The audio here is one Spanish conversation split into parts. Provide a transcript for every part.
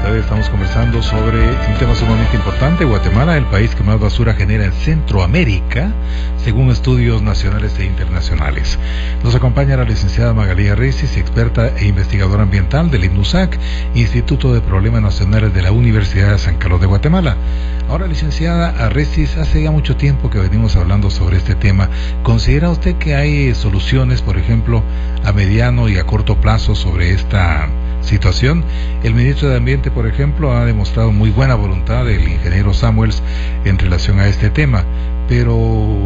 de hoy estamos conversando sobre un tema sumamente importante. Guatemala, el país que más basura genera en Centroamérica, según estudios nacionales e internacionales. Nos acompaña la licenciada Magalí Arrecis, experta e investigadora ambiental del INUSAC, Instituto de Problemas Nacionales de la Universidad de San Carlos de Guatemala. Ahora, licenciada Arrecis, hace ya mucho tiempo que venimos hablando sobre este tema. ¿Considera usted que hay soluciones, por ejemplo, a mediano y a corto plazo sobre esta situación? El ministro de Ambiente, por ejemplo, ha demostrado muy buena voluntad, el ingeniero Samuels, en relación a este tema, pero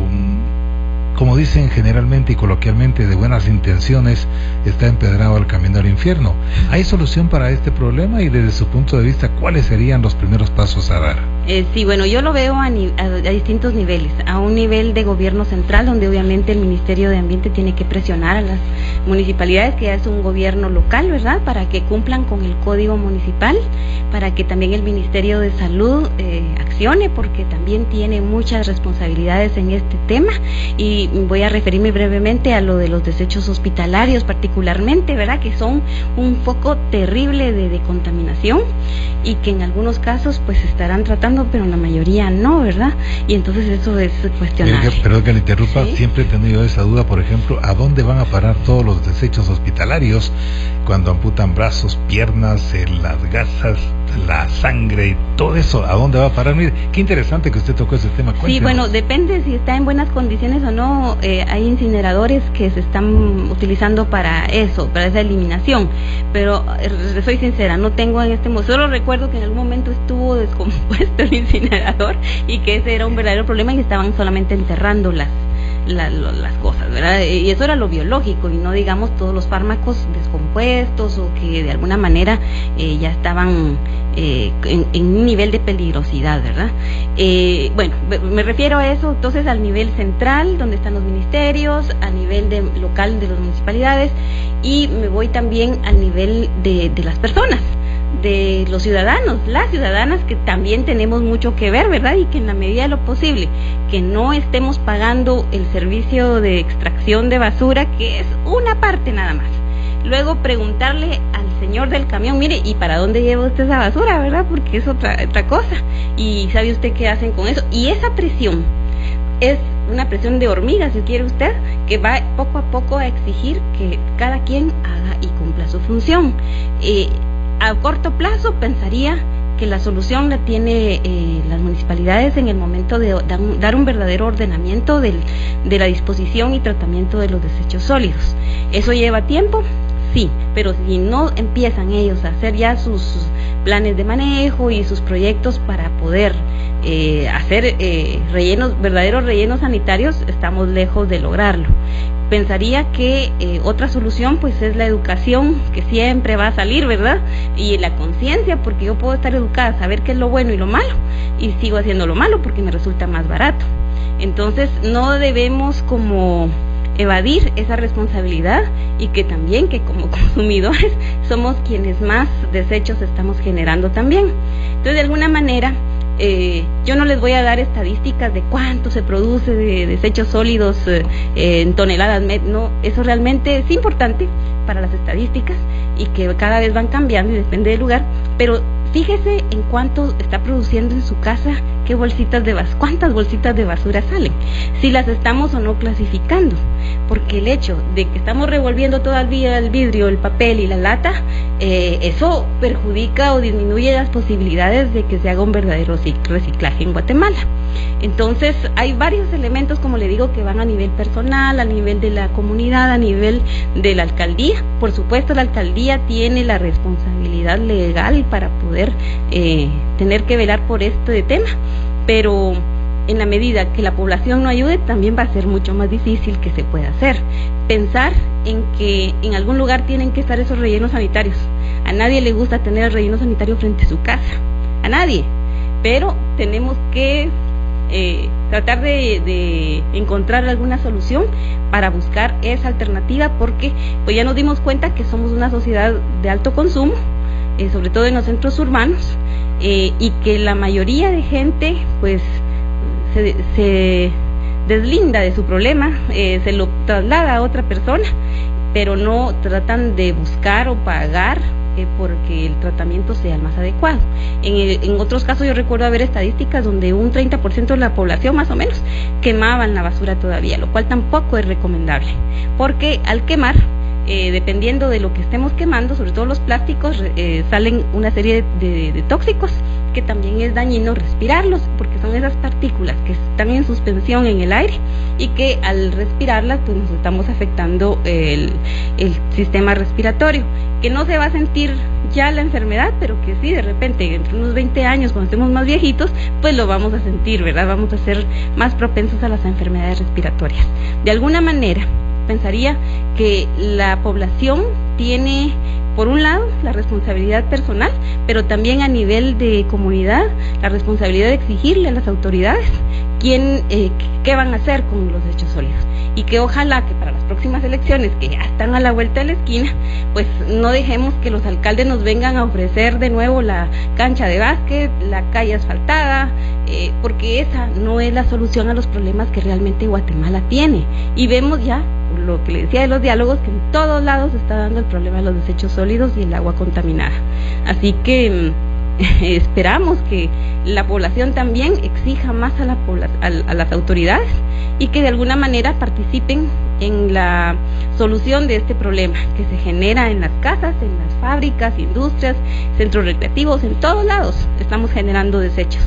como dicen generalmente y coloquialmente, de buenas intenciones está empedrado el camino al infierno. ¿Hay solución para este problema? Y desde su punto de vista, ¿cuáles serían los primeros pasos a dar? Sí, bueno, yo lo veo a distintos niveles. A un nivel de gobierno central, donde obviamente el Ministerio de Ambiente tiene que presionar a las municipalidades, que ya es un gobierno local, ¿verdad?, para que cumplan con el código municipal, para que también el Ministerio de Salud accione, porque también tiene muchas responsabilidades en este tema. Y voy a referirme brevemente a lo de los desechos hospitalarios particularmente, ¿verdad?, que son un foco terrible de contaminación y que en algunos casos pues estarán tratando, pero en la mayoría no, ¿verdad? Y entonces eso es cuestionable. Perdón que le interrumpa, ¿Sí? Siempre he tenido esa duda, por ejemplo, ¿a dónde van a parar todos los desechos hospitalarios cuando amputan brazos, piernas, las gasas, la sangre y todo eso? ¿A dónde va a parar? Mire, qué interesante que usted tocó ese tema. Cuéntenos. Sí, bueno, depende si está en buenas condiciones o no. Hay incineradores que se están utilizando para eso, para esa eliminación, pero soy sincera, no tengo en este momento, solo recuerdo que en algún momento estuvo descompuesto el incinerador y que ese era un verdadero problema y estaban solamente enterrando las cosas, ¿verdad? Y eso era lo biológico, y no digamos todos los fármacos descompuestos o que de alguna manera ya estaban en un nivel de peligrosidad, ¿verdad? Bueno, me refiero a eso, entonces al nivel central, donde están los ministerios, a nivel local de las municipalidades, y me voy también al nivel de las personas, de los ciudadanos, las ciudadanas, que también tenemos mucho que ver, ¿verdad? Y que en la medida de lo posible, que no estemos pagando el servicio de extracción de basura, que es una parte nada más. Luego preguntarle al señor del camión, mire, ¿y para dónde lleva usted esa basura, verdad? Porque es otra cosa. ¿Y sabe usted qué hacen con eso? Y esa presión es una presión de hormiga, si quiere usted, que va poco a poco a exigir que cada quien haga y cumpla su función. A corto plazo pensaría que la solución la tiene las municipalidades en el momento de dar un verdadero ordenamiento de la disposición y tratamiento de los desechos sólidos. ¿Eso lleva tiempo? Sí, pero si no empiezan ellos a hacer ya sus planes de manejo y sus proyectos para poder hacer verdaderos rellenos sanitarios, estamos lejos de lograrlo. Pensaría que otra solución pues es la educación, que siempre va a salir, ¿verdad? Y la conciencia, porque yo puedo estar educada, saber qué es lo bueno y lo malo, y sigo haciendo lo malo porque me resulta más barato. Entonces no debemos como evadir esa responsabilidad, y que también que como consumidores somos quienes más desechos estamos generando también. Entonces, de alguna manera, yo no les voy a dar estadísticas de cuánto se produce de desechos sólidos en toneladas, no, eso realmente es importante para las estadísticas y que cada vez van cambiando y depende del lugar, pero fíjese en cuánto está produciendo en su casa, cuántas bolsitas de basura salen, si las estamos o no clasificando, porque el hecho de que estamos revolviendo todavía el vidrio, el papel y la lata, eso perjudica o disminuye las posibilidades de que se haga un verdadero reciclaje en Guatemala. Entonces hay varios elementos, como le digo, que van a nivel personal, a nivel de la comunidad, a nivel de la alcaldía. Por supuesto, la alcaldía tiene la responsabilidad legal para poder tener que velar por este tema, pero en la medida que la población no ayude, también va a ser mucho más difícil que se pueda hacer. Pensar en que en algún lugar tienen que estar esos rellenos sanitarios. A nadie le gusta tener el relleno sanitario frente a su casa, a nadie, pero tenemos que tratar de encontrar alguna solución para buscar esa alternativa, porque pues ya nos dimos cuenta que somos una sociedad de alto consumo, sobre todo en los centros urbanos, y que la mayoría de gente pues se deslinda de su problema, se lo traslada a otra persona, pero no tratan de buscar o pagar porque el tratamiento sea el más adecuado. En otros casos yo recuerdo haber estadísticas donde un 30% de la población más o menos quemaban la basura todavía, lo cual tampoco es recomendable, porque al quemar, dependiendo de lo que estemos quemando, sobre todo los plásticos, salen una serie de tóxicos que también es dañino respirarlos, porque son esas partículas que están en suspensión en el aire y que al respirarlas pues nos estamos afectando el sistema respiratorio, que no se va a sentir ya la enfermedad, pero que sí, de repente, entre unos 20 años, cuando estemos más viejitos, pues lo vamos a sentir, ¿verdad? Vamos a ser más propensos a las enfermedades respiratorias. De alguna manera, pensaría que la población tiene, por un lado, la responsabilidad personal, pero también a nivel de comunidad, la responsabilidad de exigirle a las autoridades qué van a hacer con los desechos sólidos. Y que ojalá que para las próximas elecciones, que ya están a la vuelta de la esquina, pues no dejemos que los alcaldes nos vengan a ofrecer de nuevo la cancha de básquet, la calle asfaltada, porque esa no es la solución a los problemas que realmente Guatemala tiene. Y vemos ya, lo que le decía de los diálogos, que en todos lados se está dando el problema de los desechos sólidos y el agua contaminada. Así que esperamos que la población también exija más a las autoridades y que de alguna manera participen en la solución de este problema que se genera en las casas, en las fábricas, industrias, centros recreativos, en todos lados estamos generando desechos,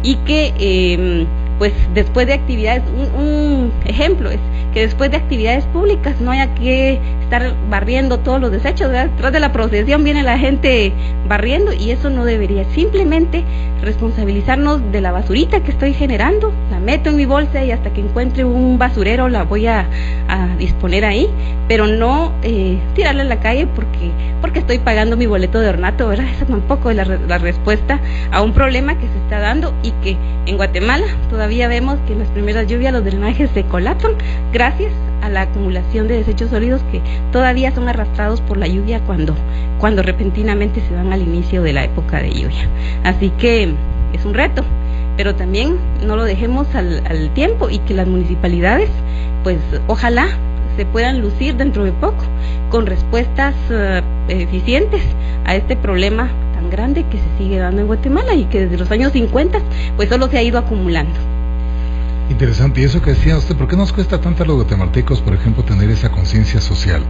y que pues después de actividades, un ejemplo es que después de actividades públicas no haya que estar barriendo todos los desechos, ¿verdad? Detrás de la procesión viene la gente barriendo, y eso no debería. Simplemente responsabilizarnos de la basurita que estoy generando, la meto en mi bolsa y hasta que encuentre un basurero la voy a disponer ahí, pero no tirarla en la calle porque estoy pagando mi boleto de ornato, ¿verdad? Esa tampoco es la respuesta a un problema que se está dando, y que en Guatemala todavía vemos que en las primeras lluvias los drenajes se colapsan gracias a la acumulación de desechos sólidos que todavía son arrastrados por la lluvia cuando repentinamente se dan al inicio de la época de lluvia. Así que es un reto, pero también no lo dejemos al tiempo, y que las municipalidades, pues ojalá se puedan lucir dentro de poco con respuestas eficientes a este problema tan grande que se sigue dando en Guatemala y que desde los años 50 pues solo se ha ido acumulando. Interesante, y eso que decía usted, ¿por qué nos cuesta tanto a los guatemaltecos, por ejemplo, tener esa conciencia social?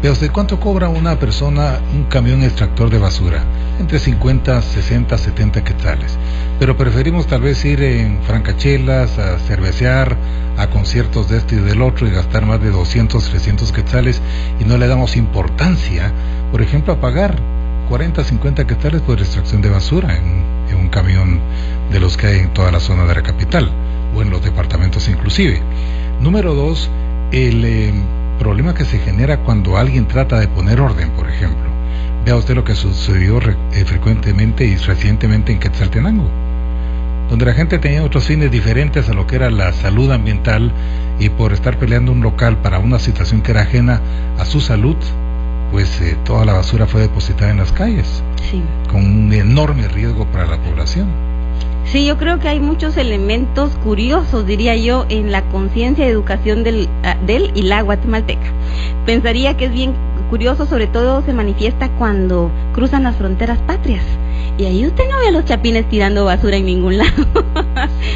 Vea usted, ¿cuánto cobra una persona un camión extractor de basura? Entre 50, 60, 70 quetzales. Pero preferimos tal vez ir en francachelas, a cervecear, a conciertos de este y del otro, y gastar más de 200, 300 quetzales, y no le damos importancia, por ejemplo, a pagar 40, 50 quetzales por extracción de basura en un camión de los que hay en toda la zona de la capital, o en los departamentos inclusive. Número 2, el problema que se genera cuando alguien trata de poner orden, por ejemplo. Vea usted lo que sucedió frecuentemente y recientemente en Quetzaltenango, donde la gente tenía otros fines diferentes a lo que era la salud ambiental, y por estar peleando un local para una situación que era ajena a su salud, pues toda la basura fue depositada en las calles, sí, con un enorme riesgo para la población. Sí, yo creo que hay muchos elementos curiosos, diría yo, en la conciencia y educación del y la guatemalteca. Pensaría que es bien curioso, sobre todo se manifiesta cuando cruzan las fronteras patrias. Y ahí usted no ve a los chapines tirando basura en ningún lado,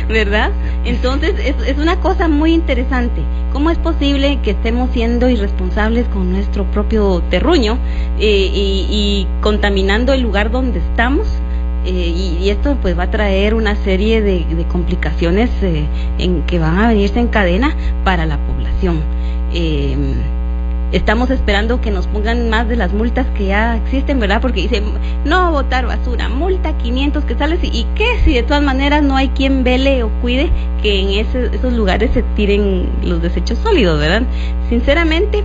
¿verdad? Entonces es una cosa muy interesante. ¿Cómo es posible que estemos siendo irresponsables con nuestro propio terruño y contaminando el lugar donde estamos? Y esto pues va a traer una serie de complicaciones en que van a venirse en cadena para la población. Estamos esperando que nos pongan más de las multas que ya existen, ¿verdad? Porque dicen, no botar basura, multa 500 quetzales, ¿y qué? Si de todas maneras no hay quien vele o cuide que en esos lugares se tiren los desechos sólidos, ¿verdad? Sinceramente,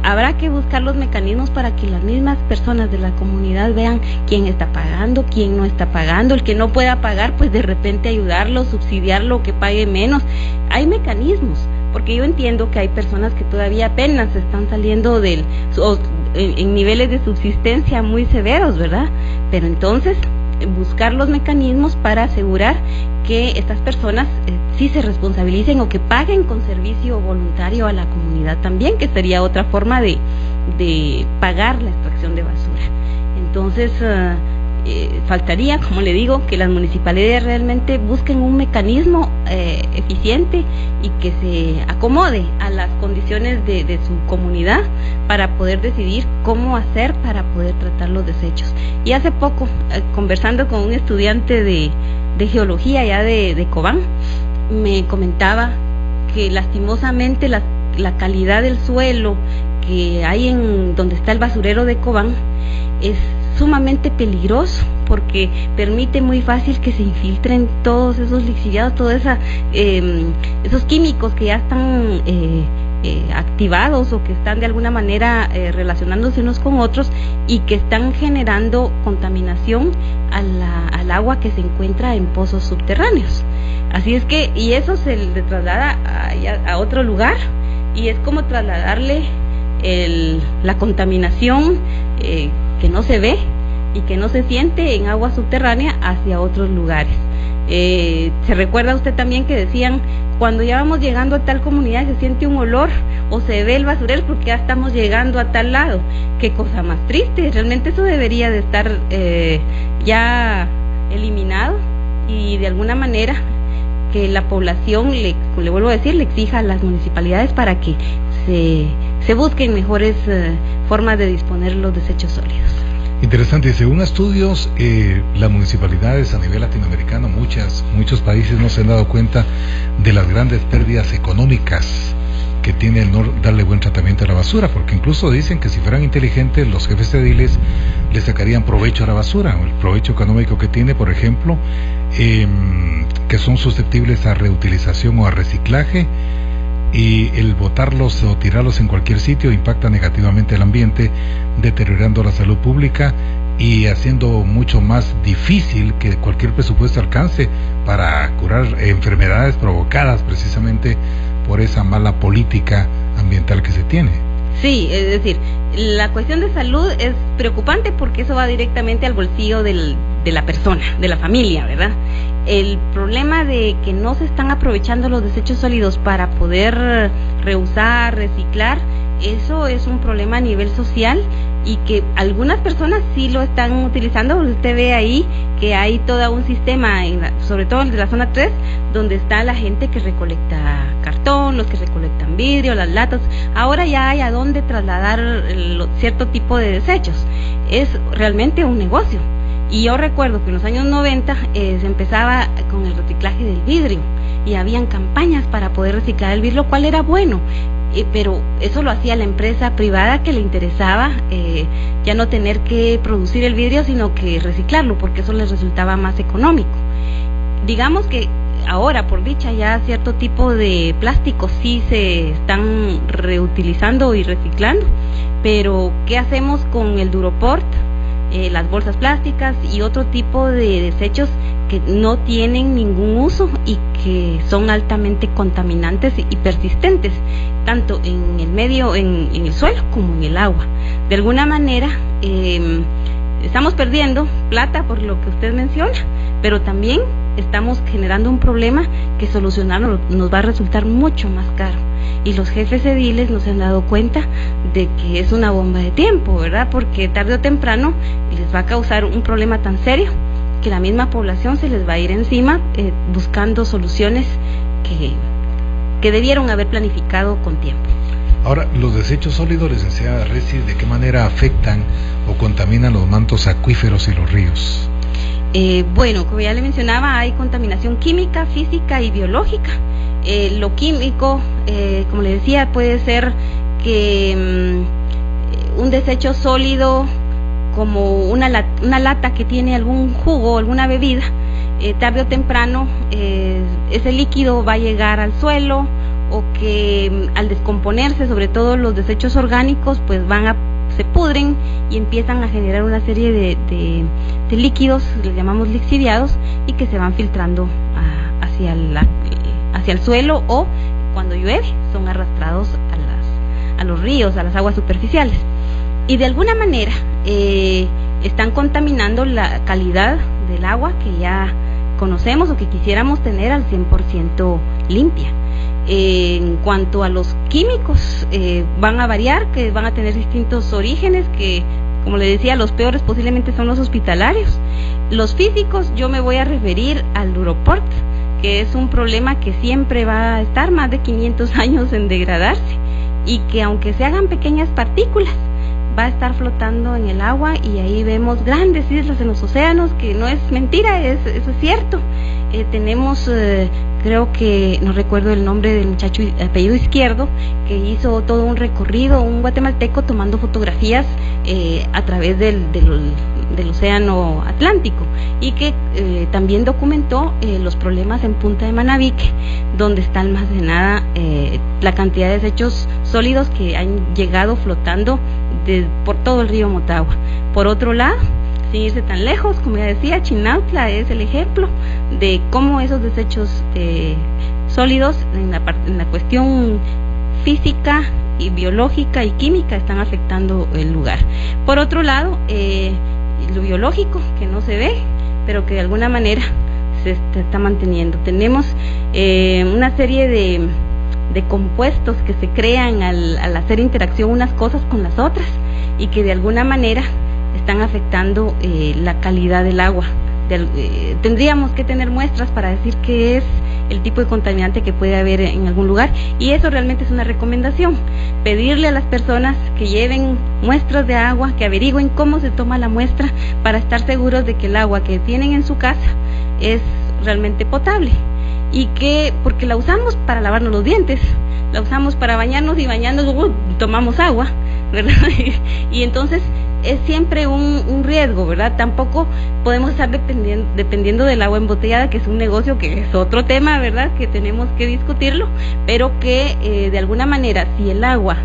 habrá que buscar los mecanismos para que las mismas personas de la comunidad vean quién está pagando, quién no está pagando. El que no pueda pagar, pues de repente ayudarlo, subsidiarlo, que pague menos. Hay mecanismos, porque yo entiendo que hay personas que todavía apenas están saliendo en niveles de subsistencia muy severos, ¿verdad? Pero entonces buscar los mecanismos para asegurar que estas personas sí se responsabilicen o que paguen con servicio voluntario a la comunidad también, que sería otra forma de pagar la extracción de basura. Entonces, faltaría, como le digo, que las municipalidades realmente busquen un mecanismo eficiente y que se acomode a las condiciones de su comunidad para poder decidir cómo hacer para poder tratar los desechos. Y hace poco, conversando con un estudiante de geología ya de Cobán, me comentaba que lastimosamente la calidad del suelo que hay en donde está el basurero de Cobán es sumamente peligroso porque permite muy fácil que se infiltren todos esos lixiviados, todos esos químicos que ya están activados o que están de alguna manera relacionándose unos con otros y que están generando contaminación al agua que se encuentra en pozos subterráneos. Así es que, y eso se le traslada a otro lugar y es como trasladarle la contaminación que no se ve y que no se siente en agua subterránea hacia otros lugares. ¿Se recuerda usted también que decían, cuando ya vamos llegando a tal comunidad se siente un olor o se ve el basurero porque ya estamos llegando a tal lado? Qué cosa más triste, realmente eso debería de estar ya eliminado y de alguna manera que la población, le vuelvo a decir, le exija a las municipalidades para que se busquen mejores formas de disponer los desechos sólidos. Interesante, y según estudios, las municipalidades a nivel latinoamericano, muchos países no se han dado cuenta de las grandes pérdidas económicas que tiene el no darle buen tratamiento a la basura, porque incluso dicen que si fueran inteligentes los jefes ediles le sacarían provecho a la basura, el provecho económico que tiene, por ejemplo, que son susceptibles a reutilización o a reciclaje, y el botarlos o tirarlos en cualquier sitio impacta negativamente el ambiente, deteriorando la salud pública y haciendo mucho más difícil que cualquier presupuesto alcance para curar enfermedades provocadas precisamente por esa mala política ambiental que se tiene. Sí, es decir, la cuestión de salud es preocupante porque eso va directamente al bolsillo de la persona, de la familia, ¿verdad? El problema de que no se están aprovechando los desechos sólidos para poder reusar, reciclar, eso es un problema a nivel social y que algunas personas sí lo están utilizando. Usted ve ahí que hay todo un sistema, sobre todo en la zona 3, donde está la gente que recolecta cartón, los que recolectan vidrio, las latas. Ahora ya hay a dónde trasladar cierto tipo de desechos. Es realmente un negocio. Y yo recuerdo que en los años 90 se empezaba con el reciclaje del vidrio y habían campañas para poder reciclar el vidrio, lo cual era bueno, pero eso lo hacía la empresa privada que le interesaba ya no tener que producir el vidrio, sino que reciclarlo, porque eso les resultaba más económico. Digamos que ahora, por dicha, ya cierto tipo de plásticos sí se están reutilizando y reciclando, pero ¿qué hacemos con el Duroport? Las bolsas plásticas y otro tipo de desechos que no tienen ningún uso y que son altamente contaminantes y persistentes, tanto en el medio, en el suelo, como en el agua. De alguna manera, estamos perdiendo plata por lo que usted menciona, pero también estamos generando un problema que solucionarlo nos va a resultar mucho más caro. Y los jefes ediles no se han dado cuenta de que es una bomba de tiempo, ¿verdad? Porque tarde o temprano les va a causar un problema tan serio que la misma población se les va a ir encima buscando soluciones que debieron haber planificado con tiempo. Ahora, los desechos sólidos, licenciada Resi, ¿de qué manera afectan o contaminan los mantos acuíferos y los ríos? Bueno, como ya le mencionaba, hay contaminación química, física y biológica. Lo químico, como le decía, puede ser que un desecho sólido como una lata que tiene algún jugo o alguna bebida, tarde o temprano ese líquido va a llegar al suelo, o que al descomponerse, sobre todo los desechos orgánicos, pues se pudren y empiezan a generar una serie de líquidos, les llamamos lixiviados, y que se van filtrando hacia el suelo, o cuando llueve son arrastrados a los ríos, a las aguas superficiales, y de alguna manera están contaminando la calidad del agua que ya conocemos o que quisiéramos tener al 100% limpia. En cuanto a los químicos, van a variar, que van a tener distintos orígenes, que Como le decía, los peores posiblemente son los hospitalarios. Los físicos, yo me voy a referir al Europort, que es un problema que siempre va a estar más de 500 años en degradarse, y que aunque se hagan pequeñas partículas, va a estar flotando en el agua, y ahí vemos grandes islas en los océanos, que no es mentira, eso es cierto. Tenemos, creo que, no recuerdo el nombre del muchacho, apellido Izquierdo, que hizo todo un recorrido, un guatemalteco tomando fotografías a través del océano Atlántico, y que también documentó los problemas en Punta de Manabique, donde está almacenada la cantidad de desechos sólidos que han llegado flotando por todo el río Motagua. Por otro lado, sin irse tan lejos, como ya decía, Chinautla es el ejemplo de cómo esos desechos sólidos en la cuestión física y biológica y química están afectando el lugar. Por otro lado, lo biológico, que no se ve, pero que de alguna manera se está manteniendo. Tenemos una serie de compuestos que se crean al hacer interacción unas cosas con las otras, y que de alguna manera están afectando la calidad del agua. Tendríamos que tener muestras para decir qué es el tipo de contaminante que puede haber en algún lugar, y eso realmente es una recomendación: pedirle a las personas que lleven muestras de agua, que averigüen cómo se toma la muestra, para estar seguros de que el agua que tienen en su casa es realmente potable, y que, porque la usamos para lavarnos los dientes, la usamos para bañarnos, y bañándonos tomamos agua, ¿verdad? Y entonces es siempre un riesgo, ¿verdad? Tampoco podemos estar dependiendo del agua embotellada, que es un negocio que es otro tema, ¿verdad?, que tenemos que discutirlo, pero que de alguna manera, si el agua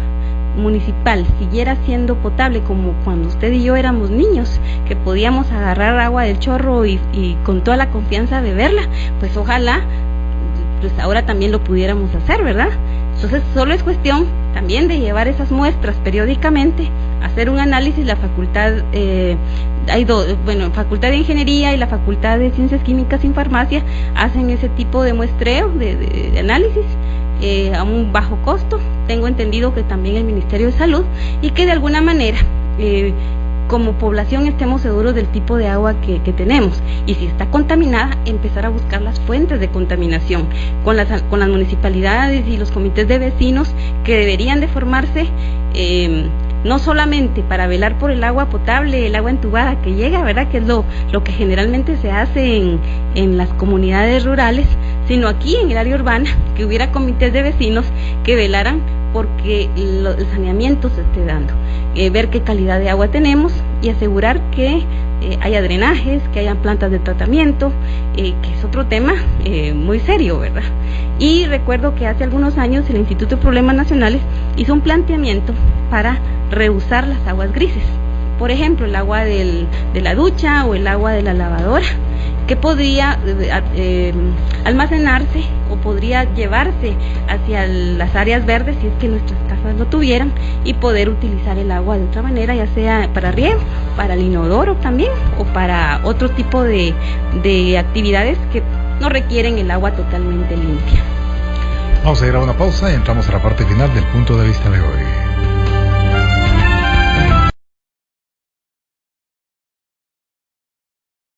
municipal siguiera siendo potable como cuando usted y yo éramos niños, que podíamos agarrar agua del chorro y con toda la confianza beberla, pues ojalá pues ahora también lo pudiéramos hacer, ¿verdad? Entonces solo es cuestión también de llevar esas muestras periódicamente, hacer un análisis. La facultad, Facultad de Ingeniería y la Facultad de Ciencias Químicas y Farmacia hacen ese tipo de muestreo, de análisis, a un bajo costo. Tengo entendido que también el Ministerio de Salud, y que de alguna manera como población estemos seguros del tipo de agua que tenemos, y si está contaminada, empezar a buscar las fuentes de contaminación con las municipalidades y los comités de vecinos, que deberían de formarse, no solamente para velar por el agua potable, el agua entubada que llega, ¿verdad?, que es lo que generalmente se hace en las comunidades rurales, sino aquí en el área urbana, que hubiera comités de vecinos que velaran porque el saneamiento se esté dando, ver qué calidad de agua tenemos, y asegurar que haya drenajes, que haya plantas de tratamiento, que es otro tema muy serio, ¿verdad? Y recuerdo que hace algunos años el Instituto de Problemas Nacionales hizo un planteamiento para reusar las aguas grises, por ejemplo el agua de la ducha o el agua de la lavadora, que podría almacenarse o podría llevarse hacia las áreas verdes, si es que nuestras casas lo tuvieran, y poder utilizar el agua de otra manera, ya sea para riego, para el inodoro también, o para otro tipo de actividades que no requieren el agua totalmente limpia. Vamos a ir a una pausa y entramos a la parte final del punto de vista de hoy.